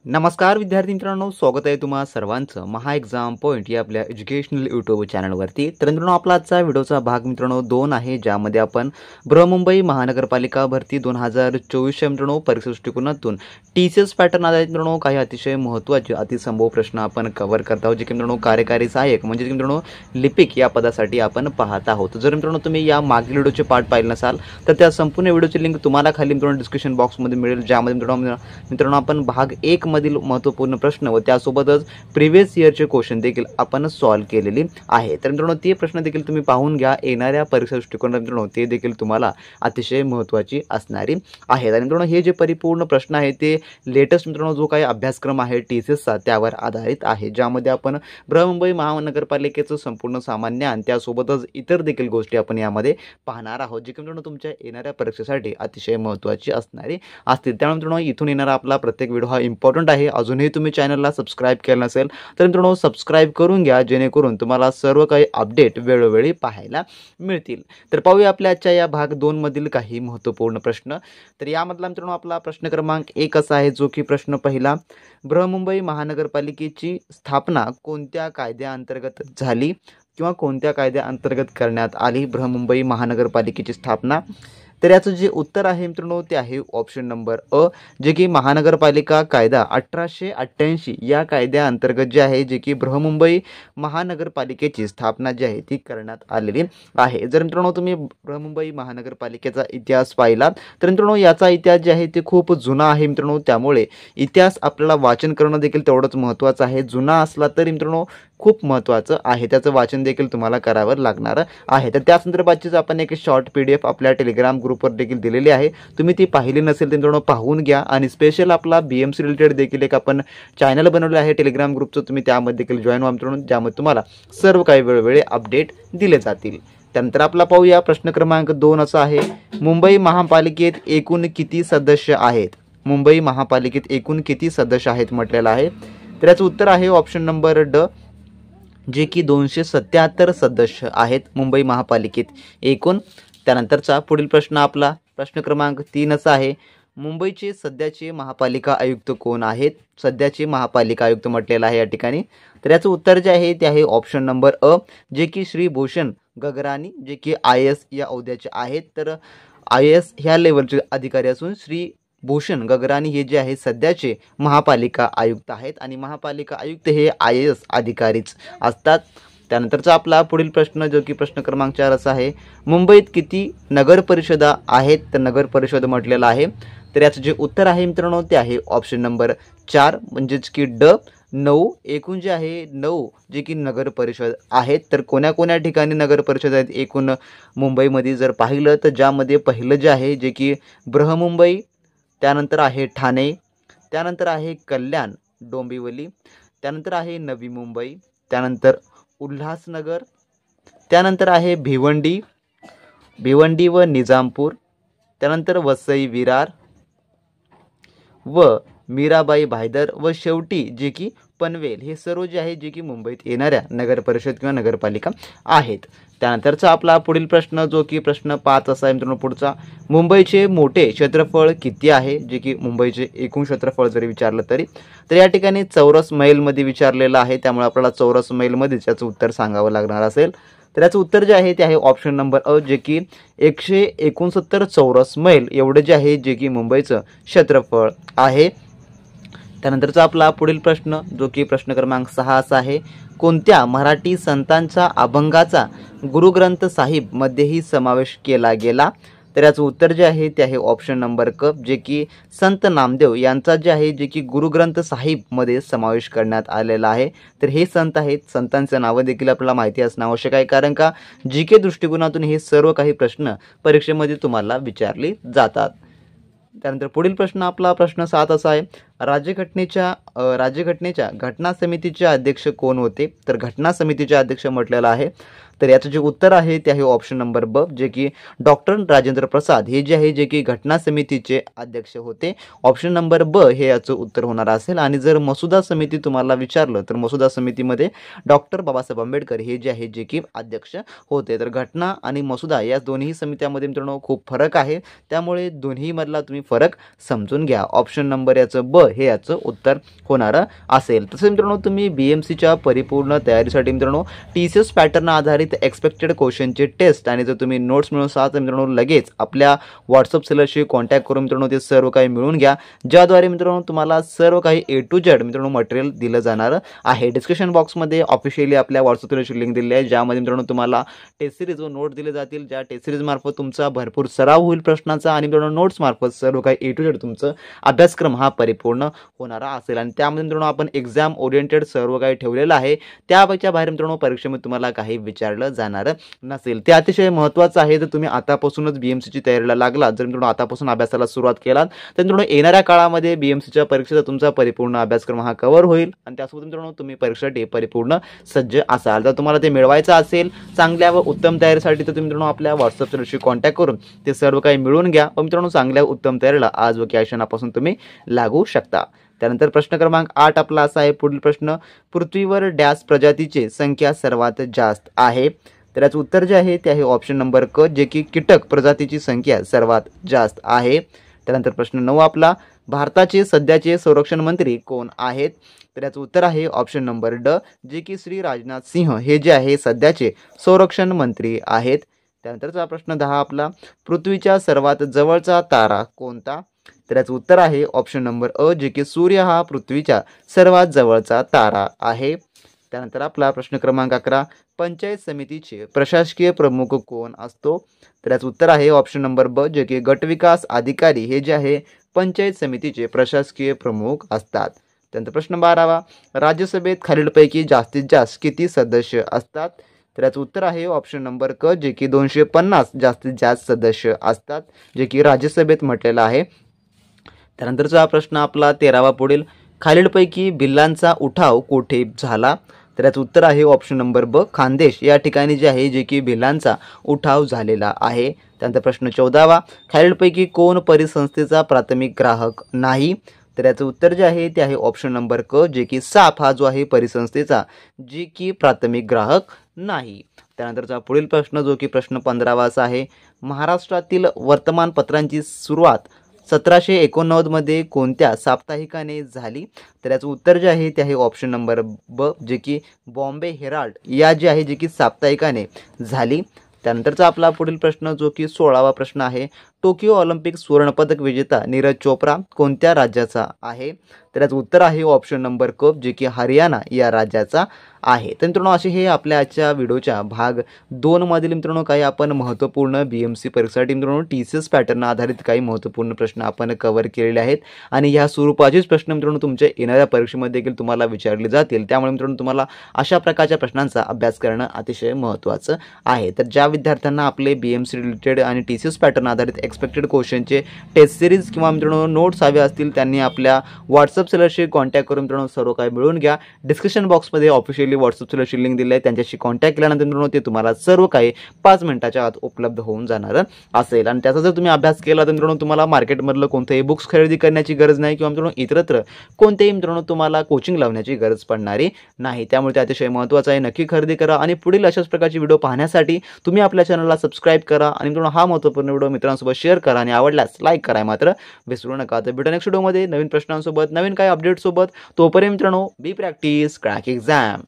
नमस्कार विद्यार्थी मित्रांनो, स्वागत आहे तुम्हा सर्वांचं महा एक्झाम पॉईंट या आपल्या एज्युकेशनल यूट्यूब चॅनलवरती। तर मित्रांनो, आपला आजचा व्हिडिओचा भाग मित्रांनो 2 आहे, ज्यामध्ये आपण बृहन्मुंबई महानगरपालिका भरती 2024 मित्रांनो परीक्षा दृष्टिकोनातून टीसीएस पॅटर्न आधारित मित्रांनो काही अतिशय महत्त्वाचे अतिसंभव प्रश्न आपण कव्हर करत आहोत, जे की मित्रांनो कार्यकारी सहाय्यक म्हणजे मित्रांनो लिपिक या पदासाठी आपण पाहत आहोत। जर मित्रांनो तुम्ही या मागील व्हिडिओचे पार्ट पाहिले नसाल तर त्या संपूर्ण व्हिडिओची लिंक तुम्हाला खाली मित्रांनो डिस्क्रिप्शन बॉक्समध्ये मिळेल, ज्यामध्ये मित्रांनो आपण भाग 1 मधील महत्त्वपूर्ण प्रश्न व त्यासोबतच प्रीवियस इयरचे क्वेश्चन देखील आपण सॉल्व्ह केलेले आहे। तर मित्रांनो ते प्रश्न देखील तुम्ही पाहून घ्या, येणाऱ्या परीक्षा दृष्टिकोनात मित्रांनो ते देखील तुम्हाला अतिशय महत्त्वाची असणारी आहेत। आणि मित्रांनो हे जे परिपूर्ण प्रश्न आहे ते लेटेस्ट मित्रांनो जो काही अभ्यासक्रम आहे टीसीएसचा त्यावर आधारित आहे, ज्यामध्ये आपण बृहन्मुंबई महानगरपालिकेचं संपूर्ण सामान्य आणि त्यासोबतच इतर देखील गोष्टी आपण यामध्ये पाहणार आहोत, जे की मित्रांनो तुमच्या येणाऱ्या परीक्षेसाठी अतिशय महत्त्वाची असणारी असतील। त्यामुळे मित्रांनो इथून येणारा आपला प्रत्येक व्हिडिओ हा इम्पॉर्टंट आहे। अजूनही तुम्ही चॅनलला सबस्क्राइब केलं नसेल तर मित्रांनो सबस्क्राइब करून घ्या, जेणेकरून तुम्हाला सर्व काही अपडेट वेळोवेळी पाहायला मिळतील। तर पाहूया आपल्या आजच्या या भाग 2 मधील काही महत्त्वपूर्ण प्रश्न। तर यामधला मित्रांनो आपला प्रश्न क्रमांक 1 असा आहे, जो की प्रश्न पहिला, बृहन्मुंबई महानगरपालिकेची स्थापना कोणत्या कायद्याअंतर्गत झाली किंवा कोणत्या कायद्याअंतर्गत करण्यात आली बृहन्मुंबई महानगरपालिकेची स्थापना? तर याचं जे उत्तर आहे मित्रांनो ते आहे ऑप्शन नंबर अ, जे की महानगरपालिका कायदा 1888 या कायद्याअंतर्गत जे आहे, जे की बृहन्मुंबई महानगरपालिकेची स्थापना जी आहे ती करण्यात आलेली आहे। जर मित्रांनो तुम्ही बृहन्मुंबई महानगरपालिकेचा इतिहास पाहिला तर मित्रांनो याचा इतिहास जे आहे ते खूप जुना आहे मित्रांनो, त्यामुळे इतिहास आपल्याला वाचन करणं देखील तेवढंच महत्त्वाचं आहे। जुना असला तरी मित्रांनो खूप महत्त्वाचं आहे, त्याचं वाचन देखील तुम्हाला करावं लागणार आहे। तर त्या संदर्भाचीच आपण एक शॉर्ट PDF आपल्या टेलिग्राम ग्रुपवर देखील दिलेली आहे, तुम्ही ती पाहिली नसेल तर मित्रांनो पाहून घ्या। आणि स्पेशल आपला BMC रिलेटेड देखील एक आपण चॅनल बनवलं आहे टेलिग्राम ग्रुपचं, तुम्ही त्यामध्ये देखील जॉईन व्हा मित्रांनो, ज्यामध्ये तुम्हाला सर्व काही वेळोवेळी अपडेट दिले जातील। त्यानंतर आपला पाहूया प्रश्न क्रमांक 2 असा आहे, मुंबई महापालिकेत एकूण किती सदस्य आहेत? मुंबई महापालिकेत एकूण किती सदस्य आहेत म्हटलेलं आहे। तर याचं उत्तर आहे ऑप्शन नंबर ड, जे की 277 सदस्य आहेत मुंबई महापालिकेत एकूण। त्यानंतरचा पुढील प्रश्न आपला प्रश्न क्रमांक 3 असा आहे, मुंबईचे सध्याचे महापालिका आयुक्त कोण आहेत? सध्याचे महापालिका आयुक्त म्हटलेलं आहे या ठिकाणी। तर याचं उत्तर जे आहे ते आहे ऑप्शन नंबर अ, जे की श्री भूषण गगरानी, जे की IAS या औद्याचे आहेत। तर IAS ह्या लेवलचे अधिकारी असून श्री भूषण गगरानी हे जे आहे सध्याचे महापालिका आयुक्त आहेत, आणि महापालिका आयुक्त हे IAS अधिकारीच असतात। त्यानंतरचा आपला पुढील प्रश्न जो की प्रश्न क्रमांक 4 असा आहे, मुंबईत किती नगर परिषदा आहेत? तर नगर परिषद म्हटलेलं आहे। तर याचं जे उत्तर आहे मित्रांनो ते आहे ऑप्शन नंबर 4, म्हणजेच की ड 9, एकूण जे आहे 9 जे की नगर परिषद आहेत। तर कोण्या ठिकाणी नगर परिषद आहेत एकूण मुंबईमध्ये जर पाहिलं तर ज्यामध्ये पहिलं जे आहे जे की बृहन्मुंबई, त्यानंतर आहे ठाणे, त्यानंतर आहे कल्याण डोंबिवली, त्यानंतर आहे नवी मुंबई, त्यानंतर उल्हासनगर, त्यानंतर आहे भिवंडी व निजामपूर, त्यानंतर वसई विरार व मीराबाई भायदर व शेवटी जे की पनवेल, हे सर्व जे आहे जे की मुंबईत येणाऱ्या नगर परिषद किंवा नगरपालिका आहेत। त्यानंतरचा आपला पुढील प्रश्न जो की प्रश्न 5 असा आहे मित्रांनो पुढचा, मुंबईचे मोठे क्षेत्रफळ किती आहे? जे की मुंबईचे एकूण क्षेत्रफळ जरी विचारलं तरी तर या ठिकाणी चौरस मैलमध्ये विचारलेलं आहे, त्यामुळे आपल्याला चौरस मैलमध्येच याचं उत्तर सांगावं लागणार असेल। तर याचं उत्तर जे आहे ते आहे ऑप्शन नंबर अ, जे की 169 चौरस मैल एवढं जे आहे जे की मुंबईचं क्षेत्रफळ आहे। त्यानंतरचा आपला पुढील प्रश्न जो की प्रश्न क्रमांक 6 असा आहे, कोणत्या मराठी संतांचा अभंगाचा गुरुग्रंथ साहिब मध्येही समावेश केला गेला? तर याचं उत्तर जे आहे ते आहे ऑप्शन नंबर क, जे की संत नामदेव यांचा जे आहे जे की गुरुग्रंथ साहिब मध्ये समावेश करण्यात आलेला आहे। तर हे संत आहेत, संतांचं नावं देखील आपल्याला माहिती असणं आवश्यक आहे, कारण का GK दृष्टिकोनातून हे सर्व काही प्रश्न परीक्षेमध्ये तुम्हाला विचारले जातात। त्यानंतर पुढील प्रश्न आपला प्रश्न 7 असा आहे, राज्यघटनेच्या घटना समितीचे अध्यक्ष कोण होते? तर घटना समितीचे अध्यक्ष म्हटलेलं आहे। तर याचं जे उत्तर आहे ते आहे ऑप्शन नंबर ब, जे की डॉक्टर राजेंद्र प्रसाद हे जे आहे जे की घटना समितीचे अध्यक्ष होते। ऑप्शन नंबर ब हे याचं उत्तर होणार असेल। आणि जर मसुदा समिती तुम्हाला विचारलं तर मसुदा समितीमध्ये डॉक्टर बाबासाहेब आंबेडकर हे जे आहे जे की अध्यक्ष होते। तर घटना आणि मसुदा या दोन्ही समित्यांमध्ये मित्रांनो खूप फरक आहे, त्यामुळे दोन्ही मधला तुम्ही फरक समजून घ्या। ऑप्शन नंबर याचं ब हे याचं उत्तर होणार असेल. तसं मित्रांनो तुम्ही BMCच्या परिपूर्ण तयारीसाठी मित्रांनो TCS पॅटर्न आधारित एक्सपेक्टेड क्वेश्चनचे टेस्ट आणि जर तुम्ही नोट्स मिळवून असाल तर मित्रांनो लगेच आपल्या व्हॉट्सअप सेलरशी कॉन्टॅक्ट करून मित्रांनो ते सर्व काही मिळवून घ्या, ज्याद्वारे मित्रांनो तुम्हाला सर्व काही A to Z मित्रांनो मटेरियल दिलं जाणार आहे. डिस्क्रिप्शन बॉक्समध्ये ऑफिशियली आपल्या व्हॉट्सअप सेलरची लिंक दिली आहे, ज्यामध्ये मित्रांनो तुम्हाला टेस्ट सिरीज व नोट दिले जातील, ज्या टेस्ट सिरीज मार्फत तुमचा भरपूर सराव होईल प्रश्नाचा आणि मित्रांनो नोट्स मार्फत सर्व काही A to Z तुमचं अभ्यासक्रम हा परिपूर्ण होणारा असेल. आणि त्यामध्ये मित्रांनो आपण एक्झाम ओरिएंटेड सर्व काही ठेवलेलं आहे, त्यापेक्षा बाहेर मित्रांनो परीक्षेमध्ये तुम्हाला काही विचारलं जाणार नसेल. ते अतिशय महत्त्वाचं आहे. जर तुम्ही आतापासूनच BMCची तयारीला लागलात, जर मित्रांनो आतापासून अभ्यासाला सुरुवात केलात तर मित्रांनो येणाऱ्या काळामध्ये BMCच्या परीक्षेचा तुमचा परिपूर्ण अभ्यासक्रम हा कव्हर होईल आणि त्यासोबत मित्रांनो तुम्ही परीक्षेसाठी परिपूर्ण सज्ज असाल. जर तुम्हाला ते मिळवायचं असेल चांगल्या व उत्तम तयारीसाठी तर तुम्ही मित्रांनो आपल्या व्हॉट्सअप सेलरशी कॉन्टॅक्ट करून ते सर्व काही मिळवून घ्या व मित्रांनो चांगल्या उत्तम तयारीला आज व क्षणापासून तुम्ही लागू शकता. त्यानंतर प्रश्न क्रमांक 8 आपला असा आहे. पुढील प्रश्न, पृथ्वीवर डॅश प्रजातीची संख्या सर्वात जास्त आहे? तर याचं उत्तर जे आहे ते आहे ऑप्शन नंबर क, जे की कीटक प्रजातीची संख्या सर्वात जास्त आहे. त्यानंतर प्रश्न 9 आपला, भारताचे सध्याचे संरक्षण मंत्री कोण आहेत? तर याचं उत्तर आहे ऑप्शन नंबर ड, जे की श्री राजनाथ सिंह हे जे आहे सध्याचे संरक्षण मंत्री आहेत. त्यानंतरचा प्रश्न 10 आपला, पृथ्वीच्या सर्वात जवळचा तारा कोणता? तर याचं उत्तर आहे ऑप्शन नंबर अ, जे की सूर्य हा पृथ्वीच्या सर्वात जवळचा तारा आहे. त्यानंतर आपला प्रश्न क्रमांक 11, पंचायत समितीचे प्रशासकीय प्रमुख कोण असतो? तर याचं उत्तर आहे ऑप्शन नंबर ब, जे की गटविकास अधिकारी हे जे आहे पंचायत समितीचे प्रशासकीय प्रमुख असतात. त्यानंतर प्रश्न 12वा, राज्यसभेत खालीलपैकी जास्तीत जास्त किती सदस्य असतात? तर याचं उत्तर आहे ऑप्शन नंबर क, जे की 250 जास्तीत जास्त सदस्य असतात, जे की राज्यसभेत म्हटलेलं आहे. त्यानंतरचा प्रश्न आपला 13वा पुढील, खालीलपैकी भिल्लांचा उठाव कोठे झाला? तर याचं उत्तर आहे ऑप्शन नंबर ब, खानदेश या ठिकाणी जे आहे जे की भिल्लांचा उठाव झालेला आहे. त्यानंतर प्रश्न 14वा, खालीलपैकी कोण परिसंस्थेचा प्राथमिक ग्राहक नाही? तर याचं उत्तर जे आहे ते आहे ऑप्शन नंबर क, जे की साप हा जो आहे परिसंस्थेचा जे की प्राथमिक ग्राहक नाही. त्यानंतरचा पुढील प्रश्न जो की प्रश्न 15वा असा आहे, महाराष्ट्रातील वर्तमानपत्रांची सुरुवात 1789 मध्ये कोणत्या साप्ताहिकाने झाली? तर याचं उत्तर जे आहे ते आहे ऑप्शन नंबर ब, जे की बॉम्बे हेराल्ड या जे आहे जे की साप्ताहिकाने झाली. त्यानंतरचा आपला पुढील प्रश्न जो की 16वा प्रश्न आहे, टोकियो ऑलिम्पिक सुवर्णपदक विजेता नीरज चोप्रा कोणत्या राज्याचा आहे? तर याचं उत्तर आहे ऑप्शन नंबर क, जे की हरियाणा या राज्याचा आहे. तर मित्रांनो असे हे आपल्या आजच्या व्हिडिओच्या भाग 2 मधील मित्रांनो काही आपण महत्त्वपूर्ण BMC परीक्षेसाठी मित्रांनो TCS पॅटर्न आधारित काही महत्त्वपूर्ण प्रश्न आपण कव्हर केलेले आहेत आणि ह्या स्वरूपाचेच प्रश्न मित्रांनो तुमच्या येणाऱ्या परीक्षेमध्ये देखील तुम्हाला विचारले जातील. त्यामुळे मित्रांनो तुम्हाला अशा प्रकारच्या प्रश्नांचा अभ्यास करणं अतिशय महत्त्वाचं आहे. तर ज्या विद्यार्थ्यांना आपले BMC रिलेटेड आणि TCS पॅटर्न आधारित एक्सपेक्टेड क्वेश्चनचे टेस्ट सिरीज किंवा मित्रांनो नोट्स हवे असतील त्यांनी आपल्या व्हॉट्सअप सेलरशी कॉन्टॅक्ट करून मित्रांनो सर्व काही मिळवून घ्या. डिस्क्रिप्शन बॉक्समध्ये ऑफिशियली व्हॉट्सअप सेलरची लिंक दिली आहे, त्यांच्याशी कॉन्टॅक्ट केल्यानंतर मित्रांनो ते तुम्हाला सर्व काही 5 मिनिटाच्या आत उपलब्ध होऊन जाणार असेल. आणि त्याचा जर तुम्ही अभ्यास केला तर मित्रांनो तुम्हाला मार्केटमधलं कोणतेही बुक्स खरेदी करण्याची गरज नाही किंवा मित्रांनो इतरत्र कोणतेही मित्रांनो तुम्हाला कोचिंग लावण्याची गरज पडणारी नाही. त्यामुळे ते अतिशय महत्त्वाचं आहे, नक्की खरेदी करा. आणि पुढील अशाच प्रकारची व्हिडिओ पाहण्यासाठी तुम्ही आपल्या चॅनलला सबस्क्राईब करा आणि मित्रांनो हा महत्त्वपूर्ण व्हिडिओ मित्रांसोबत शेअर करा आणि आवडल्यास लाईक करायला मात्र विसरू नका. तर भेटू नेक्स्ट व्हिडिओमध्ये नवीन प्रश्नांसोबत, नवीन काही अपडेट्ससोबत. तोपर्यंत मित्रांनो बी प्रॅक्टिस क्रॅक एक्झाम.